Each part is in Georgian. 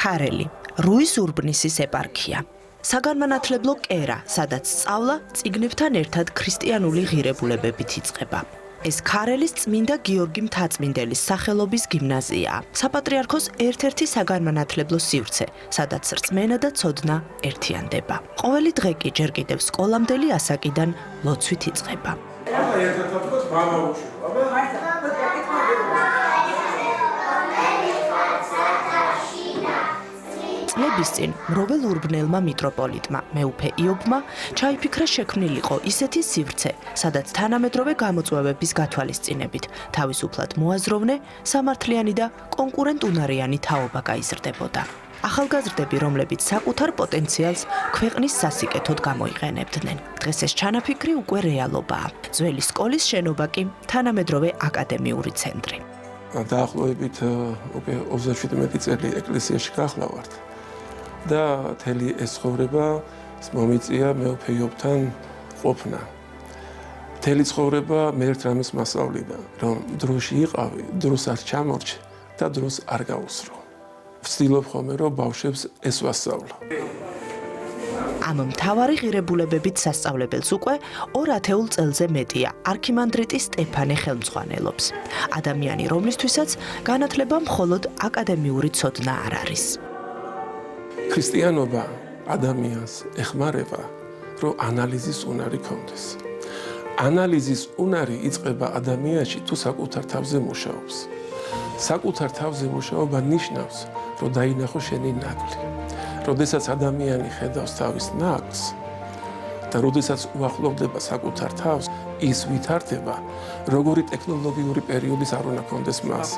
ქარელი, რუის ურბნისის ეპარქია. საგანმანათლებლო კერა, სადაც სწავლა წიგნებთან ერთად ქრისტიანული ღირებულებებით იწყება. ეს ქარელის წმინდა გიორგი მთაწმინდელის სახელობის გიმნაზიაა. საპატრიარქოს ერთ-ერთი საგანმანათლებლო სივრცე, სადაც რწმენა და ცოდნა ერთიანდება. ყოველი დღე კი ჯერ კიდევ სკოლამდელი ასაკიდან ლოცვით იწყება. წლების წინ მროվել ურბნელმა მიტროპოლიტმა მეუფე იობმა ჩაიფიქრა შექმნილიყო ისეთი სივრცე, სადაც თანამედროვე გამოწვევების გათვალისწინებით თავისუფლად მოაზროვნე, სამართლიანი და კონკურენტუნარიანი თაობა გაიზრდებოდა. ახალგაზრდები, რომლებიც საკუთარ პოტენციალს ქვეყნის სასიკეთოდ გამოიყენებდნენ. დღეს ეს ჩანაფიქრი უკვე რეალობაა. ძველი სკოლის შენობა კი თანამედროვე აკადემიური ცენტრი. დაახლოებით უკვე 37 წელი ეკლესიაში გახლავართ. და მთელი ეს ცხოვრება მომიწია მეუფე იობთან ყოფნა. მთელი ცხოვრება მე ერთ რამეს მასწავლიდა, რომ დროში იყავი, დროს არ ჩამორჩე და დროს არ გაუსრო. ვცდილობ ხოლმე, რომ ბავშვებს ეს ვასწავლო. ამ მთავარი ღირებულებებით სასწავლებელს უკვე 2 ათეულ წელზე მეტია არქიმანდრიტი სტეფანე ხელმძღვანელობს. ადამიანი, რომლისთვისაც განათლება მხოლოდ აკადემიური ცოდნა არ არის. ქრისტიანობა ადამიანს ეხმარება, რომ ანალიზის უნარი ქონდეს. ანალიზის უნარი იწყება ადამიანში თუ საკუთარ თავზე მუშაობს. საკუთარ თავზე მუშაობა ნიშნავს, რომ დაინახო შენი ნაკლი. როდესაც ადამიანი ხედავს თავის ნაკლს და როდესაც უახლოვდება საკუთარ თავს, ის ვითარდება, როგორი ტექნოლოგიური პერიოდის არ უნდა კონდეს მას.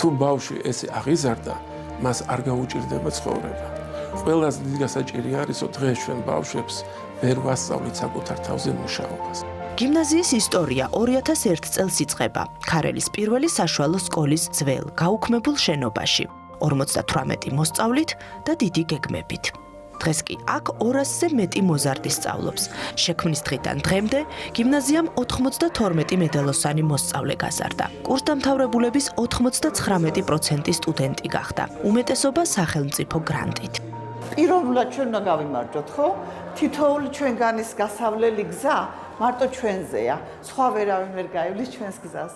თუ ბავშვი ესე აღიზარდა, მას არ გაუჭირდება ცხოვრება. ყველაზე დიდი გასაჭირი არის, რომ დღეს ჩვენ ბავშვებს ვერ ვასწავლით საკუთარ თავზე მუშაობას. გიმნაზიის ისტორია 2001 წელს იწყება ქარელის პირველი საშუალო სკოლის ძველ გაუქმებულ შენობაში 58 მოსწავლით და დიდი გეგმებით. დღეს კი აქ 200-ზე მეტი მოზარდი სწავლობს. შექმნის დღიდან დღემდე გიმნაზიამ 92 მედალოსანი მოსწავლე გაზარდა. კურსდამთავრებულების 99% სტუდენტი გახდა. უმეტესობა სახელმწიფო გრანტით. პიროვნულად ჩვენ უნდა გავიმარჯოთ, ხო? თითოეული ჩვენგანის გასავლელი გზა მარტო ჩვენზეა. სხვა ვერავინ ვერ გაივლის ჩვენს გზას.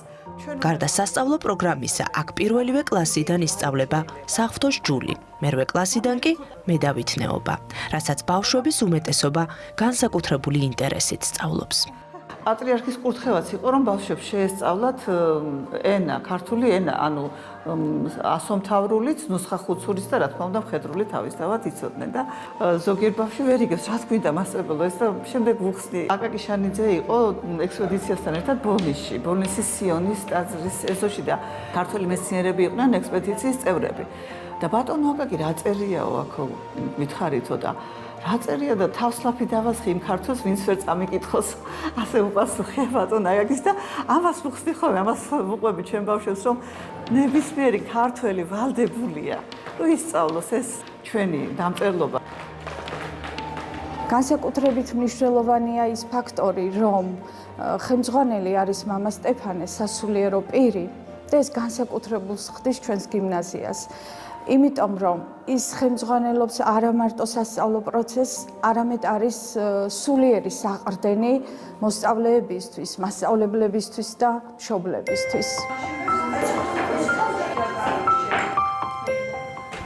გარდა სასწავლო პროგრამისა, აქ პირველივე კლასიდან ისწავლება საღვთოს ჯული, მერვე კლასიდან კი მედავითნეობა, რასაც ბავშვების უმეტესობა განსაკუთრებული ინტერესით სწავლობს. პატრიარქის კურთხევაც იყო, რომ ბავშვებს შეესწავლათ ენა, ქართული ენა, ანუ ასომთავრულიც, ნუსხახუცურიც და რა თქმა უნდა მხედრული თავისთავად იცოდნენ და ზოგიერთ ბავშვი ვერ იგებს, რაც გვინდა მასწავლებლო ეს და შემდეგ ვუხსნი. აკაკი შანიძე იყო ექსპედიციასთან ერთად ბოლნისში, ბოლნისის სიონის ტაძრის ეზოში და ქართველი მეცნიერები იყვნენ ექსპედიციის წევრები. და ბატონო აკაკი რა წერიაო აქო მითხარითო და რა წერია და თავსლაფი დავასხი იმ ქართულს, ვინც ვერ წამიკითხოს. ასე უპასუხია ბატონ აკაკის და ამას ვუხსნი ხოლმე, ამას ვუყვები ჩვენ ბავშვებს, რომ ნებისმიერი ქართველი ვალდებულია, რომ ისწავლოს ეს ჩვენი დამწერლობა. განსაკუთრებით მნიშვნელოვანია ის ფაქტორი, რომ ხელმძღვანელი არის მამა სტეფანე სასულიერო პირი და ეს განსაკუთრებულს ხდის ჩვენს გიმნაზიას. იმიტომ რომ ის ხელმძღვანელობს არა მარტო სასწავლო პროცესს, არამედ არის სულიერი საყრდენი მოსწავლეებისთვის, მასწავლებლებისთვის და მშობლებისთვის.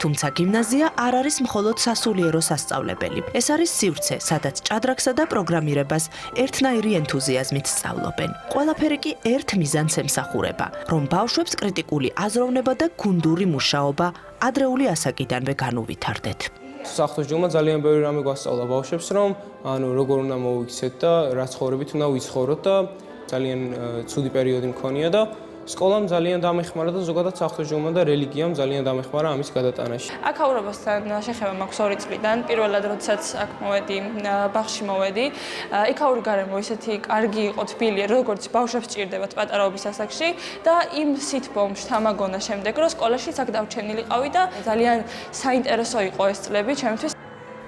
თუმცა გიმნაზია არ არის მხოლოდ სასულიერო სასწავლებელი. ეს არის სივრცე, სადაც ჭადრაკსა და პროგრამირებას ერთნაირი ენთუზიაზმით სწავლობენ. ყველაფერი კი ერთ მიზანს ემსახურება, რომ ბავშვებს კრიტიკული აზროვნება და გუნდური მუშაობა ადრეული ასაკიდანვე განუვითარდეთ. საღვთოს ჯულმა ძალიან ბევრი რამე გვასწავლა ბავშვებს, რომ ანუ როგორ უნდა მოვიქცეთ და რა ცხოვრებით უნდა ვიცხოვროთ და ძალიან ცუდი პერიოდი მქონია და სკოლამ ძალიან დამეხმარა და ზოგადად საღვთოს ჯულმა და რელიგიამ ძალიან დამეხმარა ამის გადატანაში. აქაურობასთან შეხება მაქვს 2 წლიდან. პირველად როდესაც აქ მოვედი, ბაღში მოვედი, იქაური გარემო ისეთი კარგი იყო, თბილი, როგორც ბავშვებს ჭირდებათ პატარაობის ასაკში და იმ სითბომში თამაგონა შემდეგ, რომ სკოლაშიც აქ დავჩენილიყავი და ძალიან საინტერესო იყო ეს წლები ჩემთვის.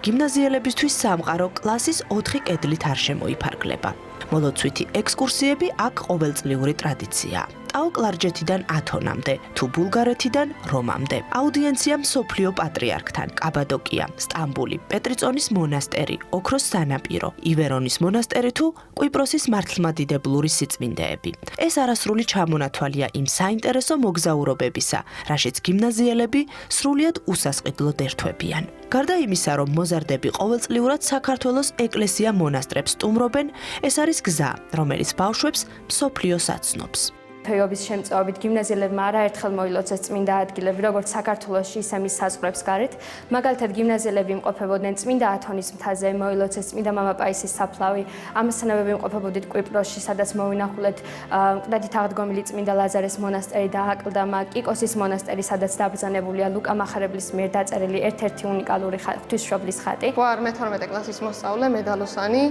გიმნაზიელებისთვის სამყარო კლასის 4 კედლით არ შემოიფარგლება. მოლოცვითი ექსკურსიები აქ ყოველწლიური ტრადიციაა. წაო კლარჯეთიდან ათონამდე, თუ ბულგარეთიდან რომამდე. აუდიენცია მსოფლიო პატრიარქთან, კაბადოკია, სტამბული, პეტრიწონის მონასტერი, ოქროს სანაპირო, ივერონის მონასტერი თუ კვიპროსის მართლმადიდებლური სიწმინდეები. ეს არასრული ჩამონათვალია იმ საინტერესო მოგზაურობებისა, რაშიც გიმნაზიელები სრულიად უსასყიდლოდ ერთვებიან. გარდა იმისა, რომ მოზარდები ყოველწლიურად საქართველოს ეკლესია-მონასტრებს სტუმრობენ, ეს არის გზა, რომელიც ბავშვებს მსოფლიოს აცნობს. ფეობის შემწეობით გიმნაზიელებმა არაერთხელ მოილოცეს წმინდა ადგილები, როგორც საქართველოში, ისე მის საზღვრებს გარეთ. მაგალითად, გიმნაზიელები იმყოფებოდნენ წმინდა ათონის მთაზე, მოილოცეს წმინდა მამაპაისის საფლავი. ამასთანავე იმყოფებოდით კვიპროსში, სადაც მოვინახულეთ მკვდრად აღდგომილი წმინდა ლაზარეს მონასტერი და აკლდამა, კიკოსის მონასტერი, სადაც დაბრძანებულია ლუკა მახარებლის მიერ დაწერილი ერთ-ერთი უნიკალური ღვთისმშობლის ხატი. ვარ მე-12 კლასის მოსწავლე, მედალოსანი.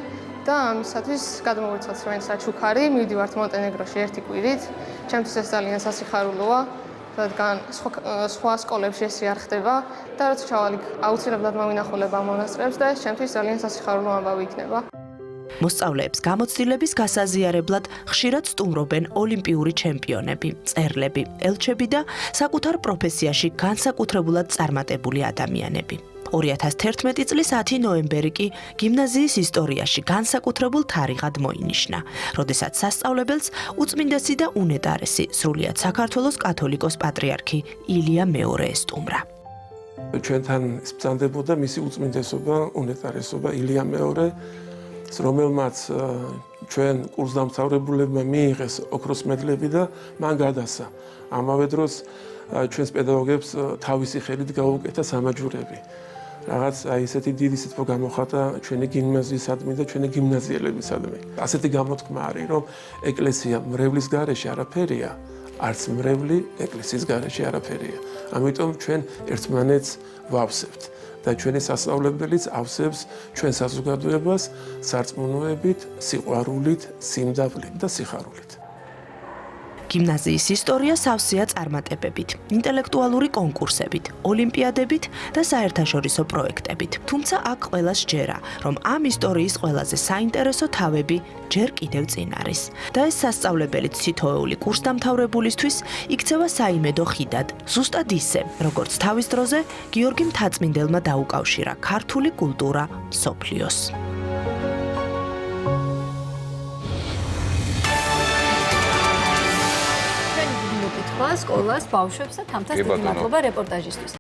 და ამისათვის გადმოვიცვალთ ჩვენს საჩუქარი, მივდივართ მონტენეგროში ერთი კვირით. ჩემთვის ეს ძალიან სასიხარულოა, რადგან სხვა სკოლებში ეს არ ხდება და როცა ჩავალ აუცილებლად მოვინახულებ ამ მონასტრებს და ეს ჩემთვის ძალიან სასიხარულო ამბავი იქნება. მოსწავლეებს გამოცდილების გასაზიარებლად ხშირად სტუმრობენ ოლიმპიური ჩემპიონები, მწერლები, ელჩები და საკუთარ პროფესიაში განსაკუთრებულად წარმატებული ადამიანები. 2011 წლის 10 ნოემბერი კი გიმნაზიის ისტორიაში განსაკუთრებულ თარიღად მოინიშნა, როდესაც სასწავლებელს უწმინდესი და უნეტარესი სრულიად საქართველოს კათოლიკოს პატრიარქი ილია მეორე ესტუმრა. ჩვენთან ბრძანდებოდა მისი უწმინდესობა, უნეტარესობა ილია მეორე, რომელმაც ჩვენ კურსდამთავრებულებმა მიიღეს ოქროს მედლები და მან გადასცა. ამავე დროს ჩვენს პედაგოგებს თავისი ხელით გაუკეთა სამაჯურები. რაღაც ესეთი დიდი სიტყვა გამოხატა ჩვენი გიმნაზიისადმი და ჩვენი გიმნაზიელებისადმი. ასეთი გამოთქმა არის, რომ ეკლესია მრევლის გარეშე არაფერია, არც მრევლი ეკლესიის გარეშე არაფერია. ამიტომ ჩვენ ერთმანეთს ვავსებთ და ჩვენი სასწავლებელიც ავსებს ჩვენ საზოგადოებას სარწმუნოებით, სიყვარულით, სიმდაბლით და სიხარულით. გიმნაზიის ისტორია სავსეა წარმატებებით, ინტელექტუალური კონკურსებით, ოლიმპიადებით და საერთაშორისო პროექტებით. თუმცა აქ ყველას ჯერა, რომ ამ ისტორიის ყველაზე საინტერესო თავები ჯერ კიდევ წინ არის. და ეს სასწავლებელი თითოეული კურსდამთავრებულისთვის იქცევა საიმედო ხიდად, ზუსტად ისე, როგორც თავის დროზე გიორგი მთაწმინდელმა დაუკავშირა ქართული კულტურა მსოფლიოს. სკოლას, ბავშვებს და თამთას დიდი მადლობა რეპორტაჟისთვის.